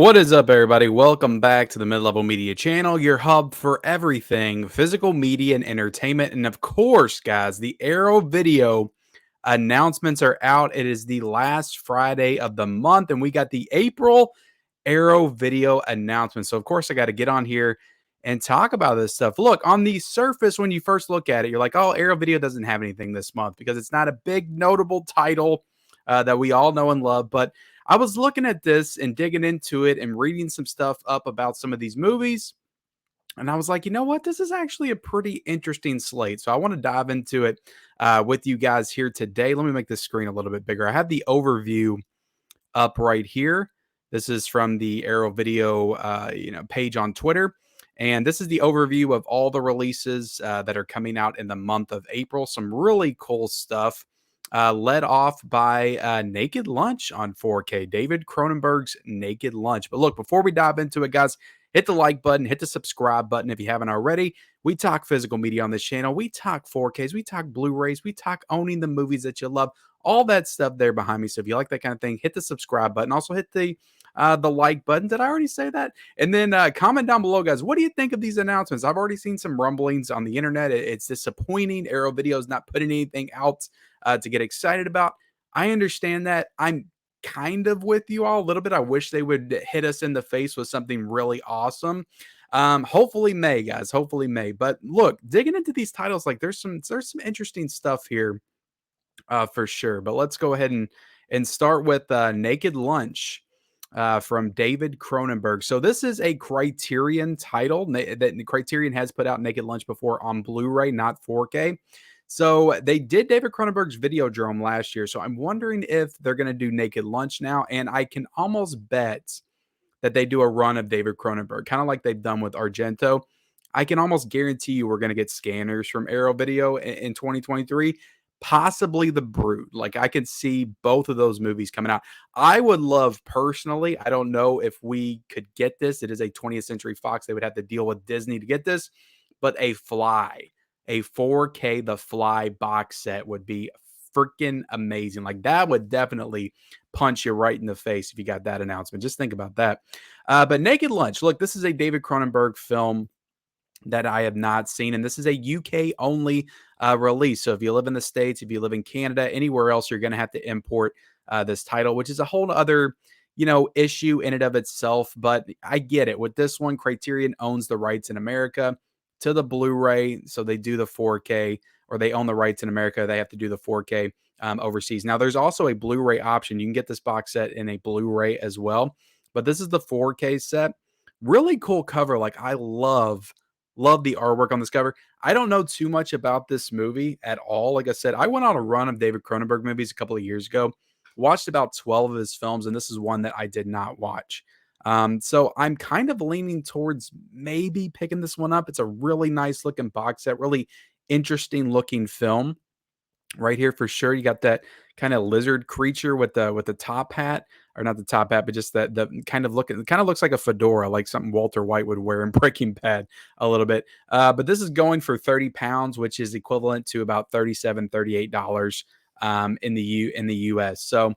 What is up, everybody? Welcome back to the Mid-Level Media channel, your hub for everything physical media and entertainment. And of course, guys, the Arrow Video announcements are out. It is the last Friday of the month, and we got the April Arrow Video announcement. So, of course, I got to get on here and talk about this stuff. Look, on the surface, when you first look at it, you're like, oh, Arrow Video doesn't have anything this month because it's not a big, notable title that we all know and love. But I was looking at this and digging into it and reading some stuff up about some of these movies. And I was like, you know what? This is actually a pretty interesting slate. So I want to dive into it with you guys here today. Let me make this screen a little bit bigger. I have the overview up right here. This is from the Arrow Video page on Twitter. And this is the overview of all the releases that are coming out in the month of April. Some really cool stuff. Led off by Naked Lunch on 4K, David Cronenberg's Naked Lunch. But look, before we dive into it, guys, hit the like button, hit the subscribe button if you haven't already. We talk physical media on this channel. We talk 4Ks, we talk Blu-rays, we talk owning the movies that you love, all that stuff there behind me. So if you like that kind of thing, hit the subscribe button. Also hit the like button. Did I already say that? And then comment down below, guys. What do you think of these announcements? I've already seen some rumblings on the internet. It's disappointing. Arrow Video is not putting anything out to get excited about. I understand that. I'm kind of with you all a little bit. I wish they would hit us in the face with something really awesome. Hopefully May, guys. Hopefully May. But look, digging into these titles, like there's some interesting stuff here for sure. But let's go ahead and start with Naked Lunch. From David Cronenberg. So this is a Criterion title that Criterion has put out Naked Lunch before on Blu-ray, not 4K. So they did David Cronenberg's Videodrome last year. So I'm wondering if they're going to do Naked Lunch now. And I can almost bet that they do a run of David Cronenberg, kind of like they've done with Argento. I can almost guarantee you we're going to get scanners from Arrow Video in 2023. Possibly The Brood. Like I could see both of those movies coming out. I would love personally, I don't know if we could get this. It is a 20th Century Fox. They would have to deal with Disney to get this, but a 4K The Fly box set would be freaking amazing. Like that would definitely punch you right in the face if you got that announcement. Just think about that. But Naked Lunch, look, this is a David Cronenberg film that I have not seen. And this is a UK only release. So if you live in the States, if you live in Canada, anywhere else, you're going to have to import this title, which is a whole other, issue in and of itself. But I get it. With this one, Criterion owns the rights in America to the Blu-ray. So they do the 4K, or they own the rights in America. They have to do the 4K overseas. Now, there's also a Blu-ray option. You can get this box set in a Blu-ray as well. But this is the 4K set. Really cool cover. Like I love the artwork on this cover. I don't know too much about this movie at all. Like I said, I went on a run of David Cronenberg movies a couple of years ago, watched about 12 of his films, and this is one that I did not watch. So I'm kind of leaning towards maybe picking this one up. It's a really nice looking box set, really interesting looking film right here for sure. You got that kind of lizard creature with the top hat, or not the top hat, but just the kind of looking, it kind of looks like a fedora, like something Walter White would wear in Breaking Bad a little bit. But this is going for 30 pounds, which is equivalent to about $38 in the US. So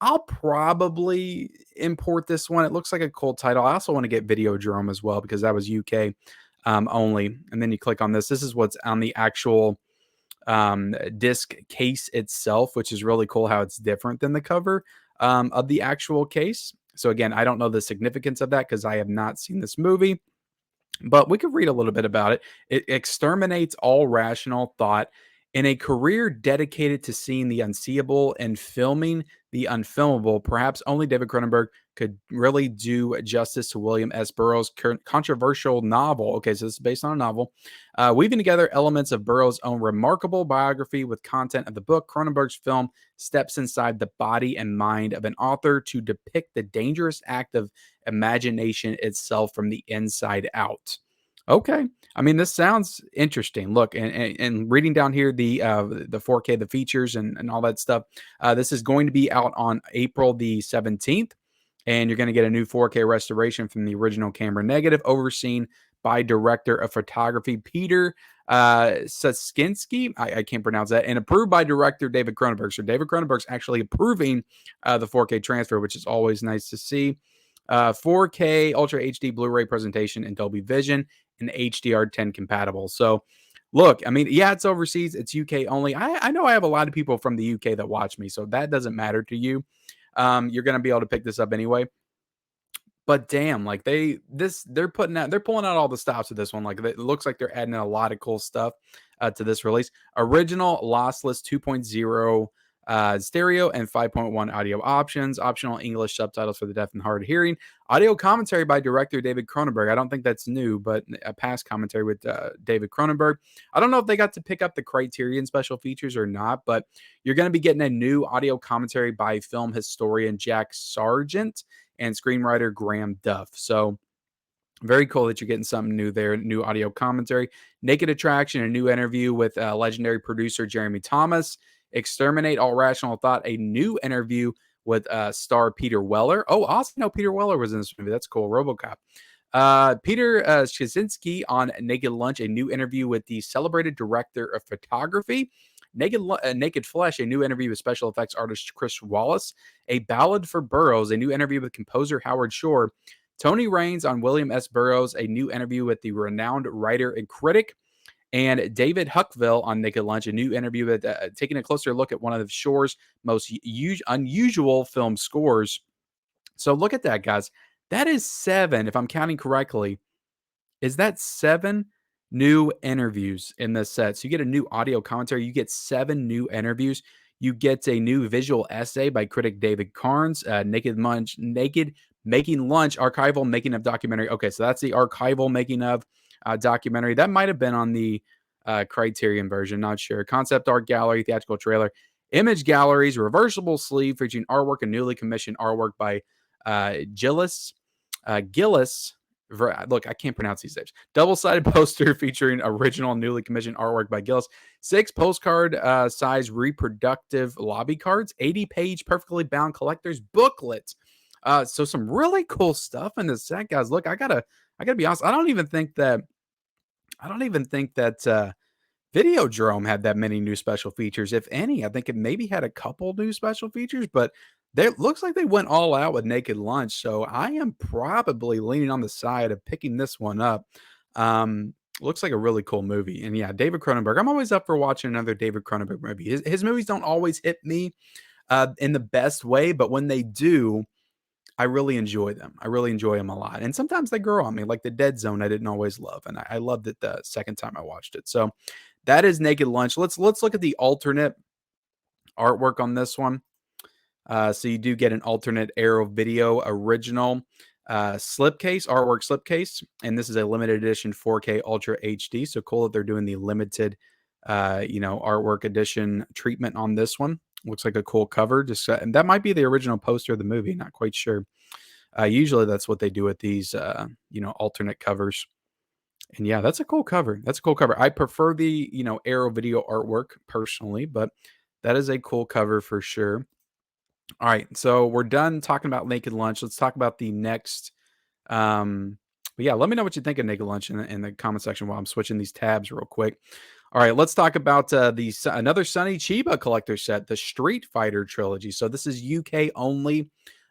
I'll probably import this one. It looks like a cool title. I also want to get Videodrome as well because that was UK only. And then you click on this. This is what's on the actual disc case itself, which is really cool how it's different than the cover of the actual case. So again, I don't know the significance of that because I have not seen this movie, but we could read a little bit about it. It exterminates all rational thought in a career dedicated to seeing the unseeable and filming the unfilmable. Perhaps only David Cronenberg could really do justice to William S. Burroughs' controversial novel. Okay, so this is based on a novel. Weaving together elements of Burroughs' own remarkable biography with content of the book, Cronenberg's film steps inside the body and mind of an author to depict the dangerous act of imagination itself from the inside out. Okay. I mean, this sounds interesting. Look, and reading down here the 4K, the features and all that stuff. This is going to be out on April the 17th, and you're going to get a new 4K restoration from the original camera negative, overseen by director of photography Peter Suskinski. I can't pronounce that, and approved by director David Cronenberg. So David Cronenberg's actually approving the 4K transfer, which is always nice to see. 4K Ultra HD Blu-ray presentation in Dolby Vision and HDR10 compatible. So look, I mean, yeah, it's overseas. It's UK only. I know I have a lot of people from the UK that watch me, so that doesn't matter to you. You're going to be able to pick this up anyway. But damn, like they're pulling out all the stops with this one. Like it looks like they're adding a lot of cool stuff to this release. Original lossless 2.0 stereo and 5.1 audio options. Optional English subtitles for the deaf and hard of hearing. Audio commentary by director David Cronenberg. I don't think that's new, but a past commentary with David Cronenberg. I don't know if they got to pick up the Criterion special features or not, but you're going to be getting a new audio commentary by film historian Jack Sargent and screenwriter Graham Duff. So very cool that you're getting something new there, new audio commentary. Naked Attraction, a new interview with legendary producer Jeremy Thomas. Exterminate All Rational Thought, a new interview with star Peter Weller. Oh, awesome. No, Peter Weller was in this movie. That's cool. RoboCop. Peter Szczynski on Naked Lunch, a new interview with the celebrated director of photography. Naked Flesh, a new interview with special effects artist Chris Wallace. A Ballad for Burroughs, a new interview with composer Howard Shore. Tony Raines on William S. Burroughs, a new interview with the renowned writer and critic. And David Huckville on Naked Lunch, a new interview with taking a closer look at one of Shore's most unusual film scores. So look at that, guys. That is 7, if I'm counting correctly. Is that 7 new interviews in this set? So you get a new audio commentary. You get 7 new interviews. You get a new visual essay by critic David Carnes. Naked Making Lunch, archival making of documentary. Okay, so that's the archival making of documentary. That might have been on the Criterion version. Not sure. Concept art gallery, theatrical trailer. Image galleries, reversible sleeve featuring artwork and newly commissioned artwork by Gillis. Look, I can't pronounce these names. Double-sided poster featuring original newly commissioned artwork by Gillis. 6 postcard size reproductive lobby cards. 80-page perfectly bound collector's booklet. So some really cool stuff in this set, guys. Look, I gotta be honest. I don't even think that Videodrome had that many new special features, if any. I think it maybe had a couple new special features, but it looks like they went all out with Naked Lunch. So I am probably leaning on the side of picking this one up. Looks like a really cool movie. And yeah, David Cronenberg. I'm always up for watching another David Cronenberg movie. His movies don't always hit me in the best way, but when they do, I really enjoy them. I really enjoy them a lot. And sometimes they grow on me, like The Dead Zone I didn't always love. And I loved it the second time I watched it. So that is Naked Lunch. Let's look at the alternate artwork on this one. So you do get an alternate Arrow Video original slipcase, artwork slipcase. And this is a limited edition 4K Ultra HD. So cool that they're doing the limited, artwork edition treatment on this one. Looks like a cool cover. And that might be the original poster of the movie. Not quite sure. Usually that's what they do with these, alternate covers. And yeah, that's a cool cover. I prefer the, Arrow Video artwork personally, but that is a cool cover for sure. All right, so we're done talking about Naked Lunch. Let's talk about the next. But yeah, let me know what you think of Naked Lunch in the comment section while I'm switching these tabs real quick. All right, let's talk about another Sonny Chiba collector set, the Street Fighter trilogy. So this is UK only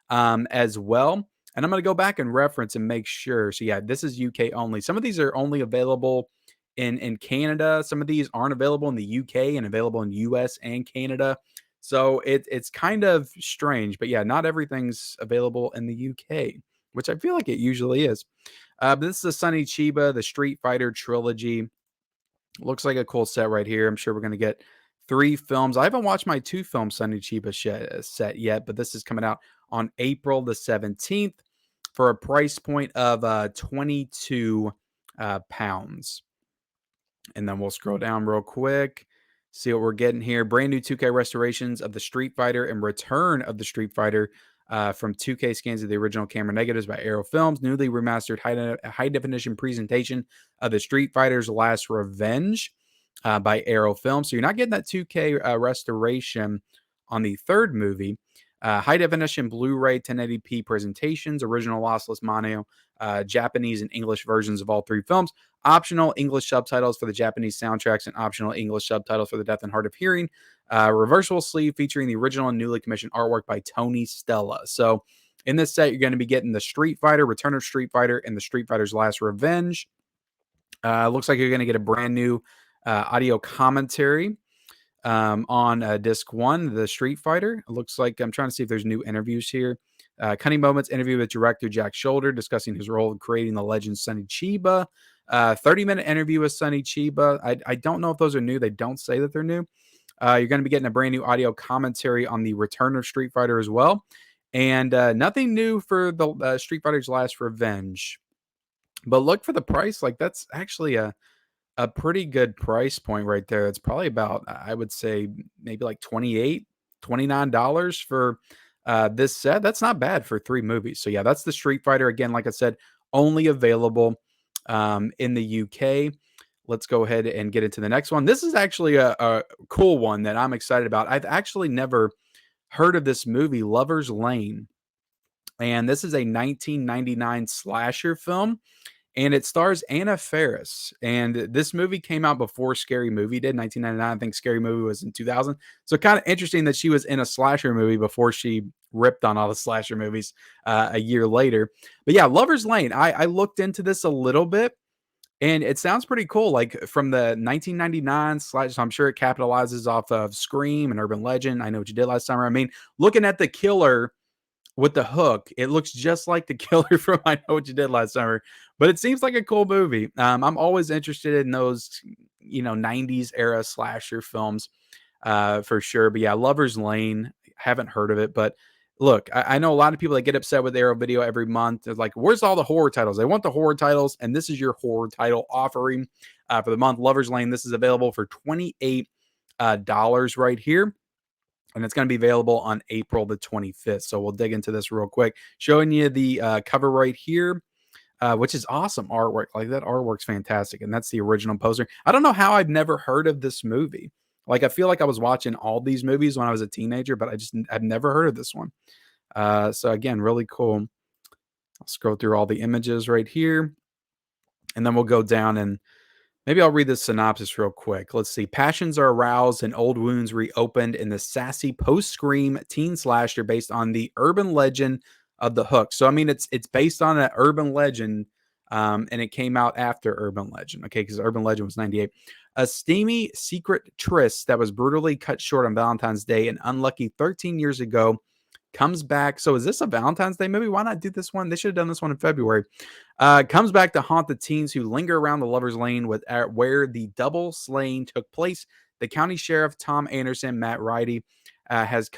as well. And I'm going to go back and reference and make sure. So yeah, this is UK only. Some of these are only available in Canada. Some of these aren't available in the UK and available in US and Canada. So it's kind of strange. But yeah, not everything's available in the UK, which I feel like it usually is. But this is a Sonny Chiba, the Street Fighter trilogy. Looks like a cool set right here. I'm sure we're going to get 3 films. I haven't watched my 2-film Sonny Chiba set yet, but this is coming out on April the 17th for a price point of 22 pounds. And then we'll scroll down real quick, see what we're getting here. Brand new 2K restorations of the Street Fighter and return of the Street Fighter from 2K scans of the original camera negatives by Arrow Films. Newly remastered high definition presentation of the Street Fighter's Last Revenge by Arrow Films. So you're not getting that 2K restoration on the third movie. High definition Blu-ray 1080p presentations, original lossless mono, Japanese and English versions of all 3 films, optional English subtitles for the Japanese soundtracks, and optional English subtitles for the deaf and hard of hearing. Reversible sleeve featuring the original and newly commissioned artwork by Tony Stella. So In this set, you're going to be getting the Street Fighter, Return of Street Fighter, and the Street Fighter's Last Revenge. Looks like you're going to get a brand new audio commentary on disc 1, the Street Fighter. It looks like, I'm trying to see if there's new interviews here. Cunning Moments interview with director Jack Shoulder discussing his role in creating the legend Sonny Chiba. 30-minute interview with Sonny Chiba. I don't know if those are new. They don't say that they're new. You're going to be getting a brand new audio commentary on the Return of Street Fighter as well. And nothing new for the Street Fighter's Last Revenge. But look for the price. Like, that's actually a pretty good price point right there. It's probably about, I would say, maybe like $28, $29 for this set. That's not bad for 3 movies. So yeah, that's the Street Fighter. Again, like I said, only available in the UK. Let's go ahead and get into the next one. This is actually a cool one that I'm excited about. I've actually never heard of this movie, Lover's Lane. And this is a 1999 slasher film. And it stars Anna Faris. And this movie came out before Scary Movie did, 1999. I think Scary Movie was in 2000. So kind of interesting that she was in a slasher movie before she ripped on all the slasher movies a year later. But yeah, Lover's Lane. I looked into this a little bit. And it sounds pretty cool, like from the 1999 slash. I'm sure it capitalizes off of Scream and Urban Legend. I Know What You Did Last Summer. I mean, looking at the killer with the hook, it looks just like the killer from I Know What You Did Last Summer, but it seems like a cool movie. I'm always interested in those, 90s era slasher films for sure. But yeah, Lover's Lane, haven't heard of it, but look, I know a lot of people that get upset with Arrow Video every month. They're like, where's all the horror titles? They want the horror titles, and this is your horror title offering for the month. Lover's Lane, this is available for $28 right here. And it's going to be available on April the 25th. So we'll dig into this real quick. Showing you the cover right here, which is awesome artwork. Like, that artwork's fantastic. And that's the original poster. I don't know how I've never heard of this movie. Like, I feel like I was watching all these movies when I was a teenager, but I've never heard of this one. So again, really cool. I'll scroll through all the images right here. And then we'll go down and maybe I'll read the synopsis real quick. Let's see. Passions are aroused and old wounds reopened in the sassy post-Scream teen slasher based on the urban legend of The Hook. So, I mean, it's based on an urban legend, and it came out after Urban Legend, okay, because Urban Legend was 98. A steamy secret tryst that was brutally cut short on Valentine's Day an unlucky 13 years ago comes back. So is this a Valentine's Day movie? Why not do this one? They should have done this one in February. Comes back to haunt the teens who linger around the Lover's Lane where the double slaying took place. The county sheriff, Tom Anderson, Matt Reilly, has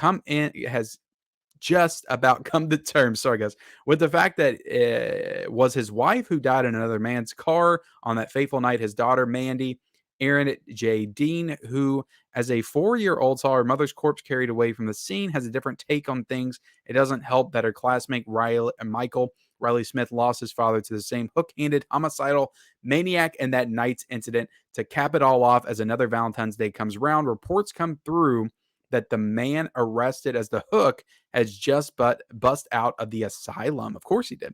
just about come to terms, sorry guys, with the fact that it was his wife who died in another man's car on that fateful night. His daughter, Mandy Aaron J. Dean, who as a 4-year-old saw her mother's corpse carried away from the scene, has a different take on things. It doesn't help that her classmate Michael Riley Smith lost his father to the same hook-handed homicidal maniac in that night's incident. To cap it all off, as another Valentine's Day comes around, reports come through that the man arrested as the Hook has just bust out of the asylum. Of course he did.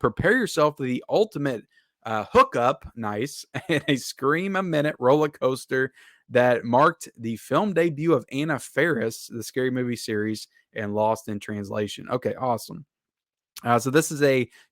Prepare yourself for the ultimate hookup, nice, and a scream-a-minute roller coaster that marked the film debut of Anna Faris, the Scary Movie series, and Lost in Translation. Okay, awesome. So this is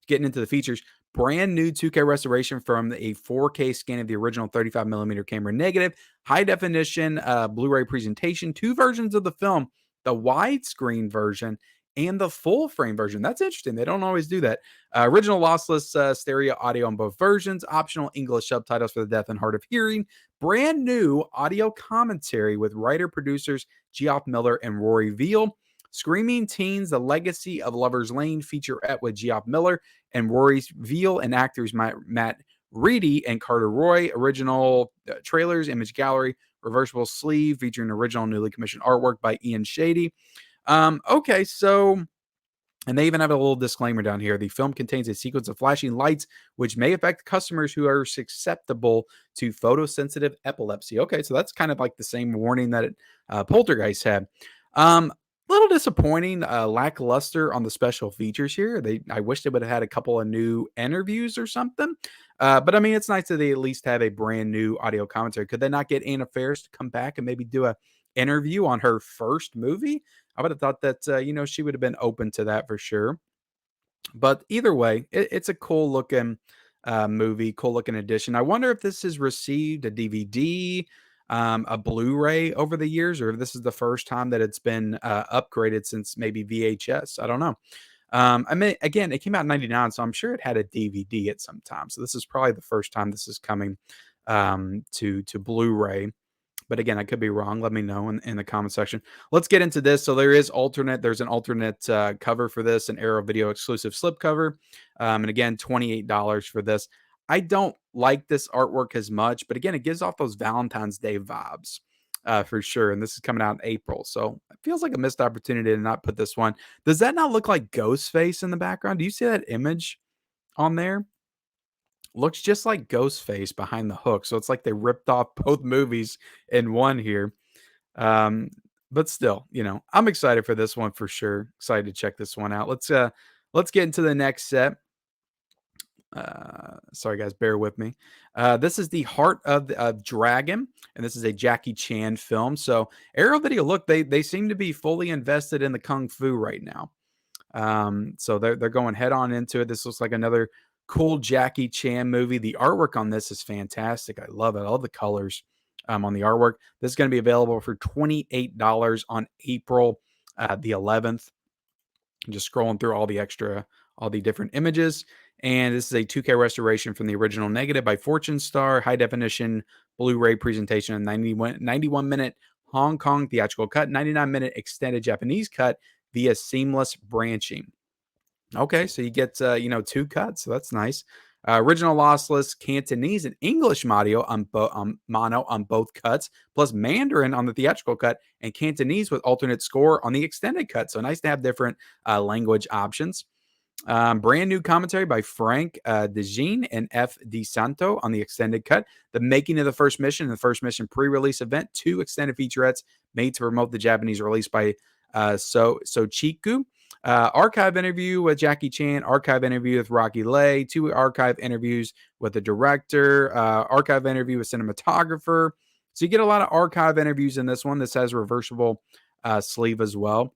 getting into the features, brand new 2K restoration from a 4K scan of the original 35mm camera negative, high definition Blu-ray presentation, 2 versions of the film, the widescreen version and the full frame version. That's interesting. They don't always do that. Original lossless stereo audio on both versions, optional English subtitles for the deaf and hard of hearing, brand new audio commentary with writer-producers Geoff Miller and Rory Veal. Screaming Teens, The Legacy of Lover's Lane featurette with Geoff Miller and Rory Veal and actors Matt Reedy and Carter Roy. Original trailers, image gallery, reversible sleeve featuring original newly commissioned artwork by Ian Shady. Okay, so, and they even have a little disclaimer down here. The film contains a sequence of flashing lights, which may affect customers who are susceptible to photosensitive epilepsy. Okay, so that's kind of like the same warning that Poltergeist had. Little disappointing, lackluster on the special features here. I wish they would have had a couple of new interviews or something. But I mean, it's nice that they at least have a brand new audio commentary. Could they not get Anna Faris to come back and maybe do a interview on her first movie? I would have thought that, she would have been open to that for sure. But either way, it's a cool looking movie, cool looking edition. I wonder if this has received a DVD, a Blu-ray over the years, or if this is the first time that it's been upgraded since maybe VHS. I don't know. I mean, again, it came out in '99, so I'm sure it had a DVD at some time. So this is probably the first time this is coming to Blu-ray. But again, I could be wrong. Let me know in the comment section. Let's get into this. So there's an alternate cover for this, an Arrow Video exclusive slipcover. And again, $28 for this. I don't like this artwork as much, but again, it gives off those Valentine's Day vibes for sure. And this is coming out in April. So it feels like a missed opportunity to not put this one. Does that not look like Ghostface in the background? Do you see that image on there? Looks just like Ghostface behind the hook. So it's like they ripped off both movies in one here. Um, but still, I'm excited for this one for sure. Excited to check this one out. Let's get into the next set. Sorry guys, bear with me. This is the Heart of Dragon, and this is a Jackie Chan film. So Arrow Video, look, they seem to be fully invested in the kung fu right now. So they're going head on into it. This looks like another cool Jackie Chan movie. The artwork on this is fantastic. I love it. I love the colors on the artwork. This is going to be available for $28 on April the 11th. I'm just scrolling through all the different images. And this is a 2K restoration from the original negative by Fortune Star, high definition Blu-ray presentation, a 91-minute Hong Kong theatrical cut, 99-minute extended Japanese cut via seamless branching. Okay, so you get 2 cuts, so that's nice. Original lossless Cantonese and English mono on both cuts, plus Mandarin on the theatrical cut, and Cantonese with alternate score on the extended cut. So nice to have different language options. Brand new commentary by Frank DeJean and F. DeSanto on the extended cut. The making of the first mission and the first mission pre-release event. 2 extended featurettes made to promote the Japanese release by Sochiku. Archive interview with Jackie Chan, archive interview with Rocky Lay, 2 archive interviews with the director, archive interview with cinematographer. So you get a lot of archive interviews in this one. This has reversible sleeve as well.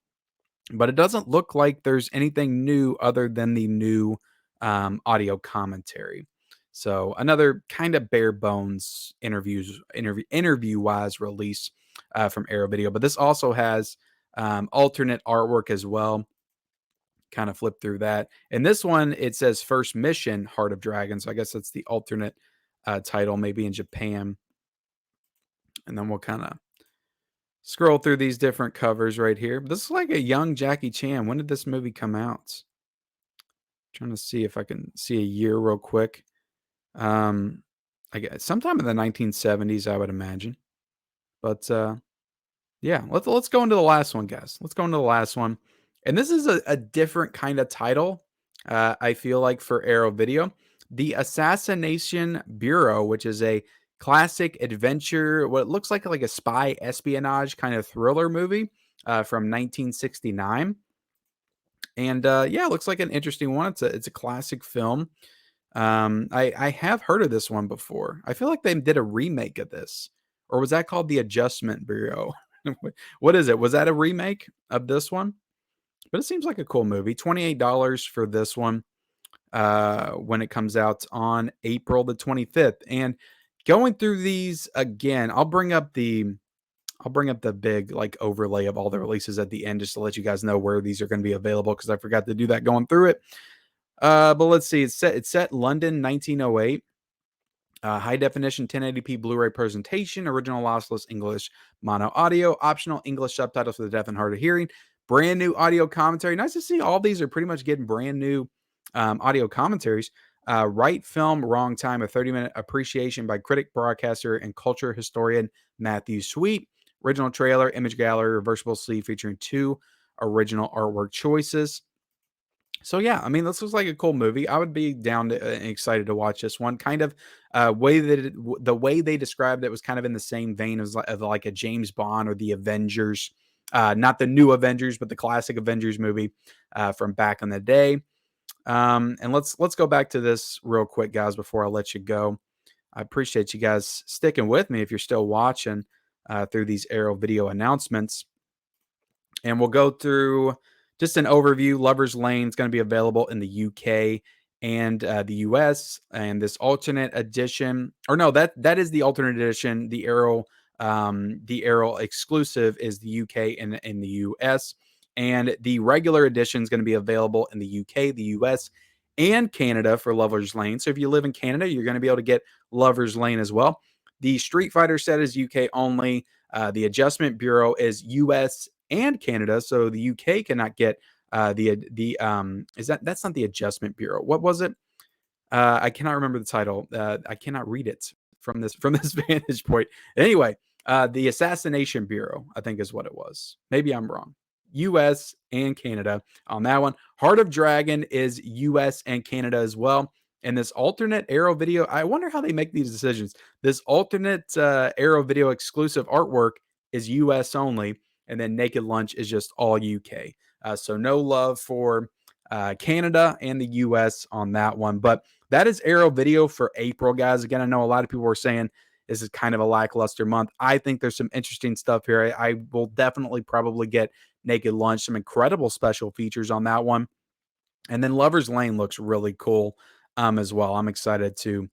But it doesn't look like there's anything new other than the new audio commentary. So another kind of bare bones interview wise release from Arrow Video. But this also has alternate artwork as well. Kind of flip through that. And this one, it says First Mission, Heart of Dragon. So I guess that's the alternate title, maybe in Japan. And then we'll kind of scroll through these different covers right here. This is like a young Jackie Chan. When did this movie come out? Trying to see if I can see a year real quick. I guess sometime in the 1970s, I would imagine. But yeah, let's go into the last one, guys. Let's go into the last one. And this is a different kind of title, I feel like, for Arrow Video. The Assassination Bureau, which is a classic adventure, what looks like a spy espionage kind of thriller movie from 1969. And yeah, it looks like an interesting one. It's a classic film. I have heard of this one before. I feel like they did a remake of this. Or was that called The Adjustment Bureau? What is it? Was that a remake of this one? But it seems like a cool movie. $28 for this one when it comes out on April the 25th. And going through these again, I'll bring up the big overlay of all the releases at the end just to let you guys know where these are going to be available because I forgot to do that going through it. But let's see. It's set London 1908. High definition 1080p Blu-ray presentation, original lossless English mono audio, optional English subtitles for the deaf and hard of hearing, brand new audio commentary. Nice to see all these are pretty much getting brand new audio commentaries. Right film, wrong time, a 30-minute appreciation by critic, broadcaster, and culture historian Matthew Sweet. Original trailer, image gallery, reversible sleeve featuring 2 original artwork choices. So yeah, I mean, this looks like a cool movie. I would be down to excited to watch this one. Kind of the way they described it was kind of in the same vein as like a James Bond or the Avengers, not the new Avengers, but the classic Avengers movie from back in the day. And let's go back to this real quick, guys, before I let you go. I appreciate you guys sticking with me if you're still watching through these Arrow Video announcements. And we'll go through just an overview. Lover's Lane is going to be available in the UK and the US. And this alternate edition, or no, that is the alternate edition. The Arrow exclusive is the UK and in the US. And the regular edition is going to be available in the UK, the US, and Canada for Lover's Lane. So if you live in Canada, you're going to be able to get Lover's Lane as well. The Street Fighter set is UK only. The Adjustment Bureau is US and Canada, so the UK cannot get that's not the Adjustment Bureau. What was it? I cannot remember the title. I cannot read it from this vantage point. Anyway, the Assassination Bureau, I think is what it was. Maybe I'm wrong. US and Canada on that one. Heart of Dragon is US and Canada as well. And this alternate Arrow Video, I wonder how they make these decisions. This alternate Arrow Video exclusive artwork is US only, and then Naked Lunch is just all UK. So no love for Canada and the US on that one. But that is Arrow Video for April, guys. Again, I know a lot of people were saying this is kind of a lackluster month. I think there's some interesting stuff here. I will definitely probably get Naked Lunch, some incredible special features on that one. And then Lover's Lane looks really cool as well. I'm excited to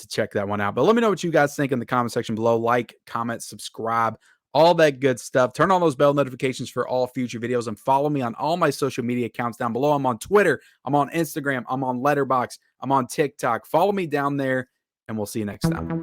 check that one out. But let me know what you guys think in the comment section below. Like, comment, subscribe, all that good stuff. Turn on those bell notifications for all future videos and follow me on all my social media accounts down below. I'm on Twitter, I'm on Instagram, I'm on Letterboxd, I'm on TikTok. Follow me down there, and we'll see you next time.